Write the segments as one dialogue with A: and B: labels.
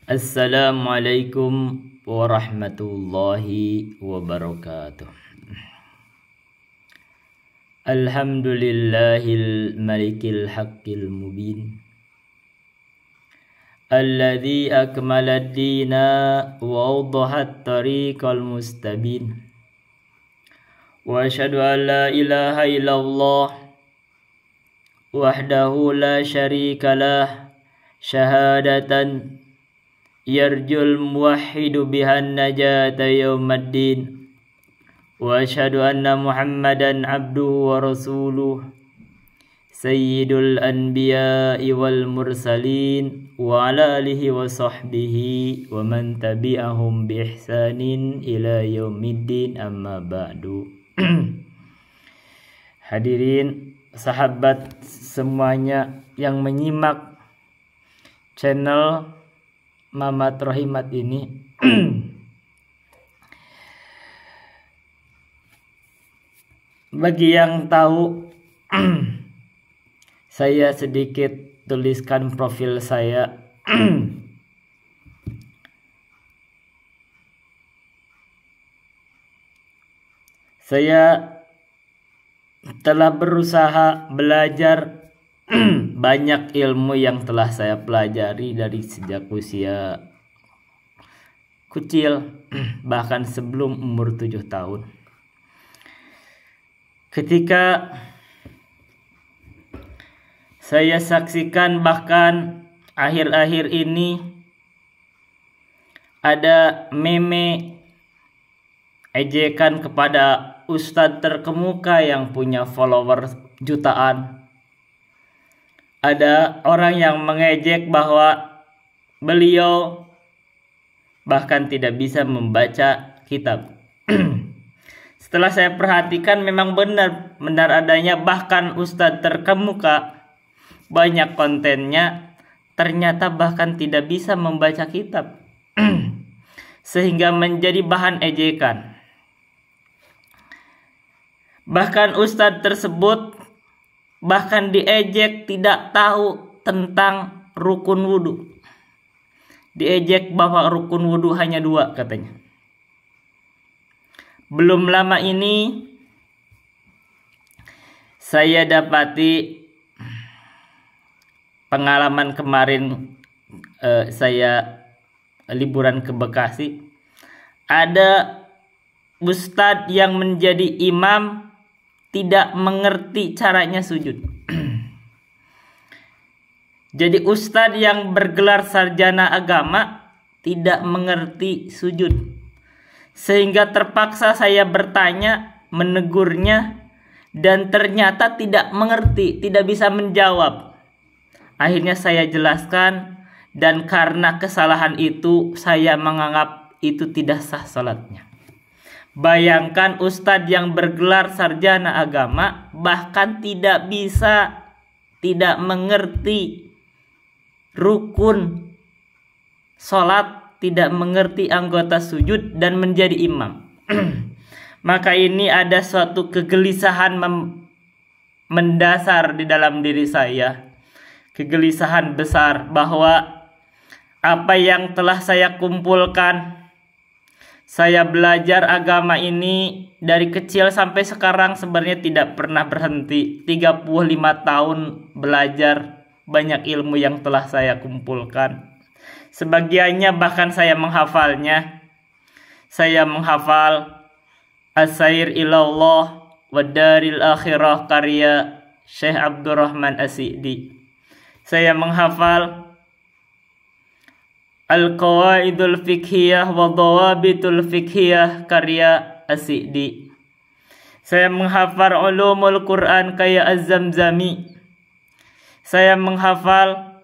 A: Assalamualaikum warahmatullahi wabarakatuh. Alhamdulillahil malikil haqqil mubin, alladzi akmala ad-dina wa awdaha at-tariqal mustabin. Wa asyhadu an la ilaha illallah wahdahu la syarika lah, syahadatan yarjul muwahhidu bihan najata yaumaddin. Wa asyhadu anna Muhammadan abduhu wa rasuluh, sayyidul anbiya'i wal mursalin, wa ala alihi wa sahbihi wa man tabi'ahum bi ihsanin ila yaumiddin, amma ba'du. Hadirin sahabat semuanya yang menyimak channel Mamat Rohimat ini, bagi yang tahu, saya sedikit tuliskan profil saya. Saya telah berusaha belajar banyak ilmu yang telah saya pelajari dari sejak usia kecil, bahkan sebelum umur 7 tahun. Ketika saya saksikan, bahkan akhir-akhir ini ada meme ejekan kepada ustadz terkemuka yang punya follower jutaan. Ada orang yang mengejek bahwa beliau bahkan tidak bisa membaca kitab. Setelah saya perhatikan, memang benar adanya, bahkan ustadz terkemuka banyak kontennya ternyata bahkan tidak bisa membaca kitab. Sehingga menjadi bahan ejekan. Bahkan ustadz tersebut bahkan diejek tidak tahu tentang rukun wudhu. Diejek bahwa rukun wudhu hanya 2 katanya. Belum lama ini saya dapati pengalaman kemarin, saya liburan ke Bekasi. Ada ustadz yang menjadi imam tidak mengerti caranya sujud. Jadi ustadz yang bergelar sarjana agama tidak mengerti sujud. Sehingga terpaksa saya bertanya, menegurnya, dan ternyata tidak mengerti, tidak bisa menjawab. Akhirnya saya jelaskan, dan karena kesalahan itu saya menganggap itu tidak sah salatnya. Bayangkan ustadz yang bergelar sarjana agama bahkan tidak bisa, tidak mengerti rukun sholat, tidak mengerti anggota sujud, dan menjadi imam. Maka ini ada suatu kegelisahan mendasar di dalam diri saya. Kegelisahan besar bahwa apa yang telah saya kumpulkan, saya belajar agama ini dari kecil sampai sekarang sebenarnya tidak pernah berhenti. 35 tahun belajar, banyak ilmu yang telah saya kumpulkan. Sebagiannya bahkan saya menghafalnya. Saya menghafal As-Sair Ilallah wa Daril Akhirah karya Syekh Abdurrahman As-Sa'di. Saya menghafal Al-Qawaidul Fiqhiyah wa Dhawabitul Fiqhiyah karya As-Sa'di. Saya menghafal Ulumul Quran karya Az-Zamzami. Saya menghafal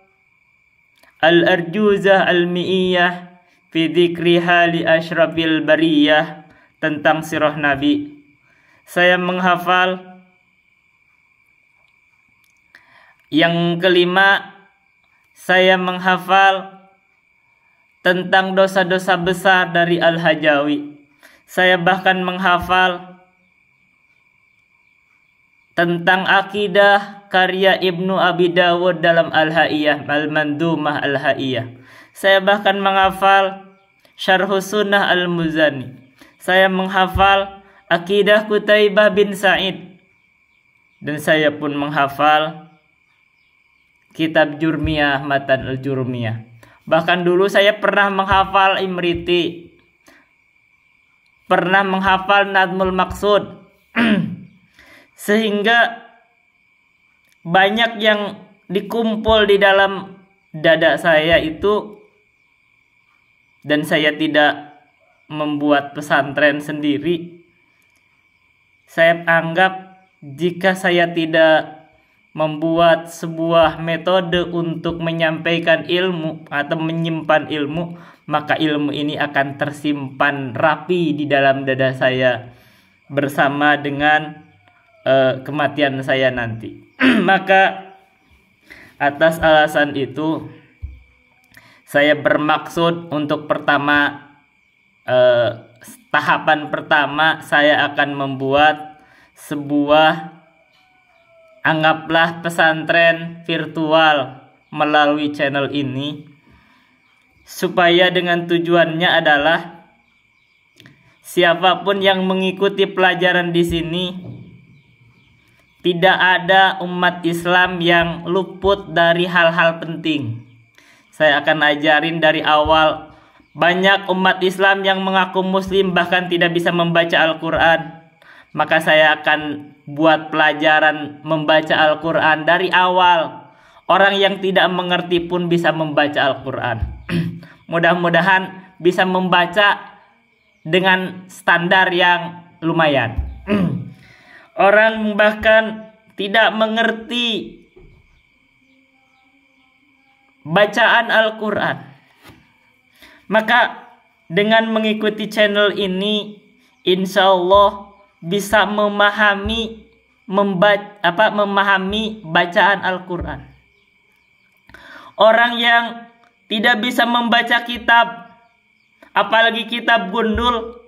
A: Al-Arjuzah Al-Mi'iyah fi Dzikri Hali Asyrafil Bariyah tentang sirah Nabi. Saya menghafal yang kelima, saya menghafal tentang dosa-dosa besar dari Al-Hajawi. Saya bahkan menghafal tentang akidah karya Ibnu Abi Dawud dalam Al-Haiyah, Al-Mandumah Al-Haiyah. Saya bahkan menghafal Syarhus Sunnah Al-Muzani. Saya menghafal Aqidah Qutaibah bin Sa'id. Dan saya pun menghafal kitab Jurmiyah, Matan Al-Jurmiyah. Bahkan dulu saya pernah menghafal Imriti, pernah menghafal Nadmul Maqsud. Sehingga banyak yang dikumpul di dalam dada saya itu, dan saya tidak membuat pesantren sendiri. Saya anggap jika saya tidak membuat sebuah metode untuk menyampaikan ilmu atau menyimpan ilmu, maka ilmu ini akan tersimpan rapi di dalam dada saya bersama dengan kematian saya nanti. Maka atas alasan itu saya bermaksud untuk tahapan pertama saya akan membuat sebuah, anggaplah, pesantren virtual melalui channel ini, supaya dengan tujuannya adalah siapapun yang mengikuti pelajaran di sini, tidak ada umat Islam yang luput dari hal-hal penting. Saya akan ajarin dari awal. Banyak umat Islam yang mengaku muslim bahkan tidak bisa membaca Al-Quran. Maka saya akan buat pelajaran membaca Al-Quran dari awal. Orang yang tidak mengerti pun bisa membaca Al-Quran. Mudah-mudahan bisa membaca dengan standar yang lumayan. Orang bahkan tidak mengerti bacaan Al-Quran. Maka dengan mengikuti channel ini, insya Allah bisa memahami bacaan Al-Quran. Orang yang tidak bisa membaca kitab, apalagi kitab gundul,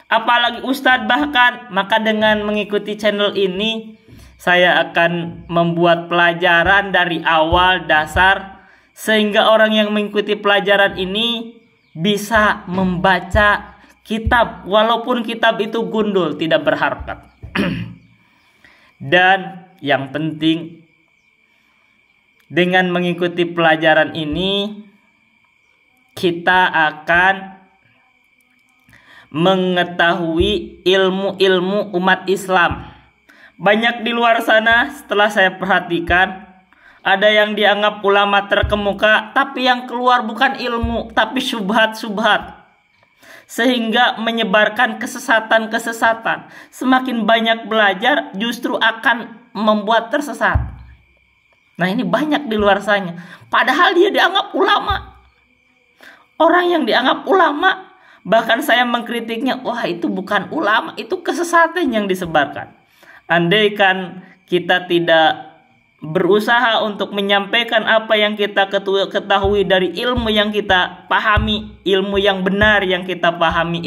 A: apalagi ustadz bahkan, maka dengan mengikuti channel ini saya akan membuat pelajaran dari awal dasar, sehingga orang yang mengikuti pelajaran ini bisa membaca kitab, walaupun kitab itu gundul, tidak berharkat. Dan yang penting, dengan mengikuti pelajaran ini kita akan mengetahui ilmu-ilmu umat Islam. Banyak di luar sana, setelah saya perhatikan, ada yang dianggap ulama terkemuka, tapi yang keluar bukan ilmu, tapi syubhat-syubhat, sehingga menyebarkan kesesatan-kesesatan. Semakin banyak belajar, justru akan membuat tersesat. Nah, ini banyak di luar sana, padahal dia dianggap ulama. Orang yang dianggap ulama, bahkan saya mengkritiknya, wah itu bukan ulama, itu kesesatan yang disebarkan. Andaikan kita tidak berusaha untuk menyampaikan apa yang kita ketahui dari ilmu yang kita pahami, ilmu yang benar yang kita pahami,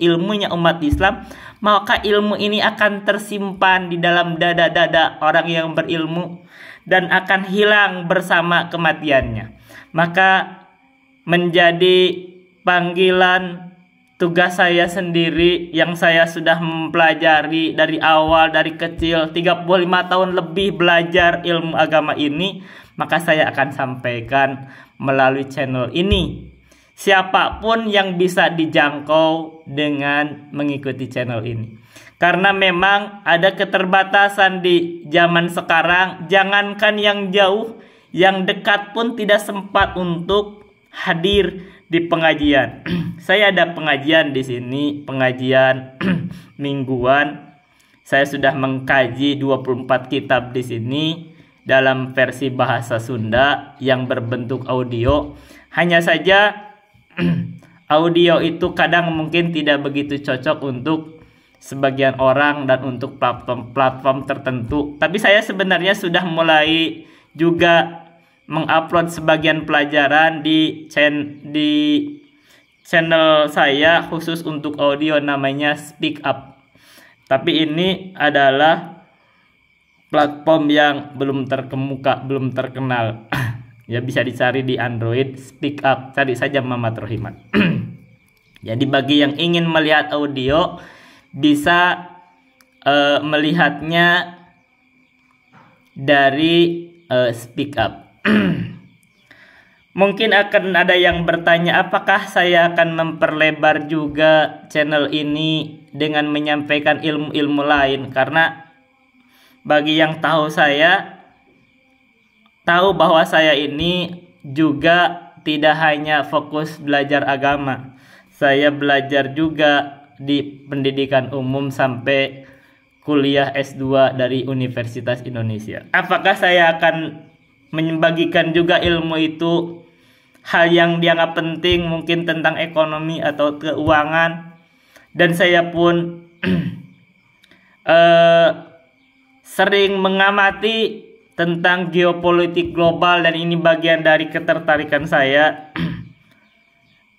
A: ilmunya umat Islam, maka ilmu ini akan tersimpan di dalam dada-dada orang yang berilmu dan akan hilang bersama kematiannya. Maka menjadi panggilan tugas saya sendiri yang saya sudah mempelajari dari awal, dari kecil, 35 tahun lebih belajar ilmu agama ini, maka saya akan sampaikan melalui channel ini. Siapapun yang bisa dijangkau dengan mengikuti channel ini. Karena memang ada keterbatasan di zaman sekarang, jangankan yang jauh, yang dekat pun tidak sempat untuk hadir di pengajian. Saya ada pengajian di sini, pengajian mingguan. Saya sudah mengkaji 24 kitab di sini dalam versi bahasa Sunda yang berbentuk audio. Hanya saja audio itu kadang mungkin tidak begitu cocok untuk sebagian orang dan untuk platform tertentu. Tapi saya sebenarnya sudah mulai juga mengupload sebagian pelajaran di channel saya khusus untuk audio, namanya Speak Up. Tapi ini adalah platform yang belum terkemuka, belum terkenal. Ya, bisa dicari di Android, Speak Up, cari saja Mamat Rohimat. Jadi bagi yang ingin melihat audio bisa melihatnya dari Speak Up. Mungkin akan ada yang bertanya, apakah saya akan memperlebar juga channel ini dengan menyampaikan ilmu-ilmu lain? Karena bagi yang tahu saya, tahu bahwa saya ini juga tidak hanya fokus belajar agama. Saya belajar juga di pendidikan umum sampai kuliah S2 dari Universitas Indonesia. Apakah saya akan membagikan juga ilmu itu, hal yang dianggap penting mungkin tentang ekonomi atau keuangan, dan saya pun sering mengamati tentang geopolitik global, dan ini bagian dari ketertarikan saya.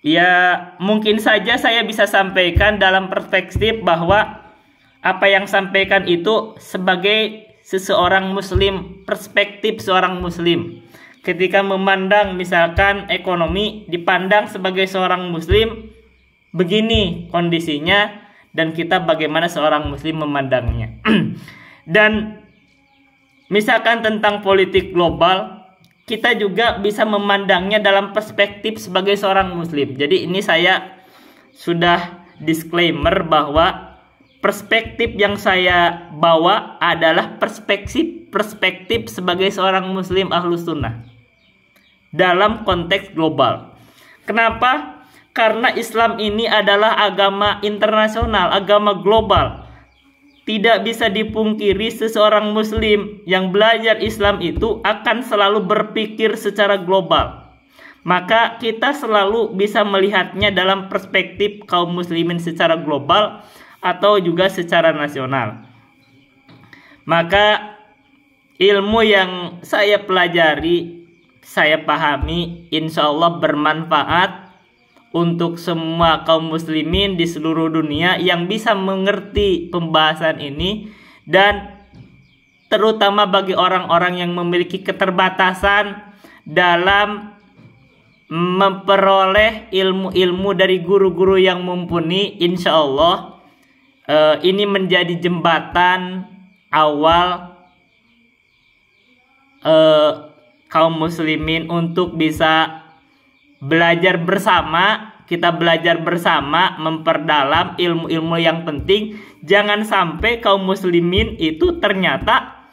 A: Ya, mungkin saja saya bisa sampaikan dalam perspektif bahwa apa yang sampaikan itu sebagai seseorang muslim, perspektif seorang muslim. Ketika memandang misalkan ekonomi, dipandang sebagai seorang muslim, begini kondisinya, dan kita bagaimana seorang muslim memandangnya. Dan misalkan tentang politik global, kita juga bisa memandangnya dalam perspektif sebagai seorang muslim. Jadi ini saya sudah disclaimer bahwa perspektif yang saya bawa adalah perspektif sebagai seorang muslim Ahlus Sunnah dalam konteks global. Kenapa? Karena Islam ini adalah agama internasional, agama global. Tidak bisa dipungkiri seseorang muslim yang belajar Islam itu akan selalu berpikir secara global. Maka kita selalu bisa melihatnya dalam perspektif kaum muslimin secara global atau juga secara nasional. Maka ilmu yang saya pelajari, saya pahami, insya Allah bermanfaat untuk semua kaum muslimin di seluruh dunia yang bisa mengerti pembahasan ini, dan terutama bagi orang-orang yang memiliki keterbatasan dalam memperoleh ilmu-ilmu dari guru-guru yang mumpuni. Insya Allah ini menjadi jembatan awal kaum muslimin untuk bisa belajar bersama. Kita belajar bersama, memperdalam ilmu-ilmu yang penting. Jangan sampai kaum muslimin itu ternyata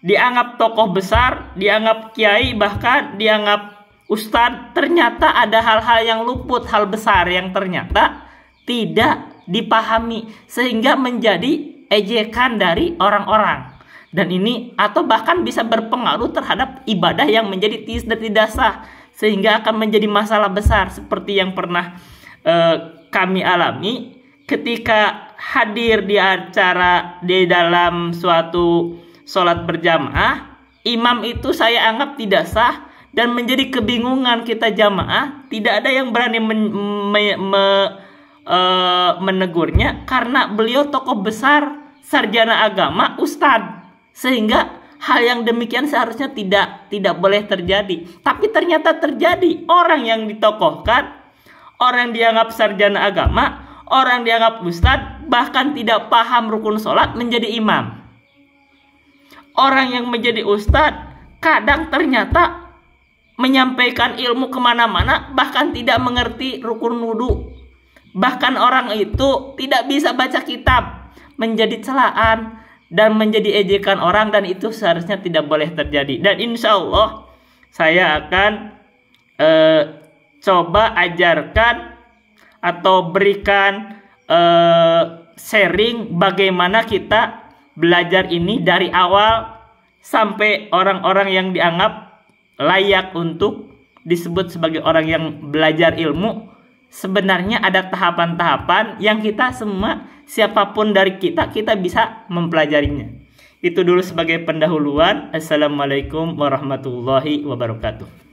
A: dianggap tokoh besar, dianggap kiai, bahkan dianggap ustadz. Ternyata ada hal-hal yang luput, hal besar yang ternyata tidak dipahami, sehingga menjadi ejekan dari orang-orang. Dan ini atau bahkan bisa berpengaruh terhadap ibadah yang menjadi tidak sah, sehingga akan menjadi masalah besar seperti yang pernah kami alami ketika hadir di acara di dalam suatu sholat berjamaah. Imam itu saya anggap tidak sah dan menjadi kebingungan kita jamaah. Tidak ada yang berani menegurnya karena beliau tokoh besar, sarjana agama, ustadz, sehingga hal yang demikian seharusnya tidak boleh terjadi. Tapi ternyata terjadi. Orang yang ditokohkan, orang yang dianggap sarjana agama, orang yang dianggap ustadz, bahkan tidak paham rukun sholat menjadi imam. Orang yang menjadi ustadz kadang ternyata menyampaikan ilmu kemana-mana, bahkan tidak mengerti rukun wudhu. Bahkan orang itu tidak bisa baca kitab, menjadi celaan dan menjadi ejekan orang, dan itu seharusnya tidak boleh terjadi. Dan insya Allah saya akan coba ajarkan atau berikan sharing bagaimana kita belajar ini dari awal sampai orang-orang yang dianggap layak untuk disebut sebagai orang yang belajar ilmu. Sebenarnya ada tahapan-tahapan yang kita semua, siapapun dari kita bisa mempelajarinya. Itu dulu sebagai pendahuluan. Assalamualaikum warahmatullahi wabarakatuh.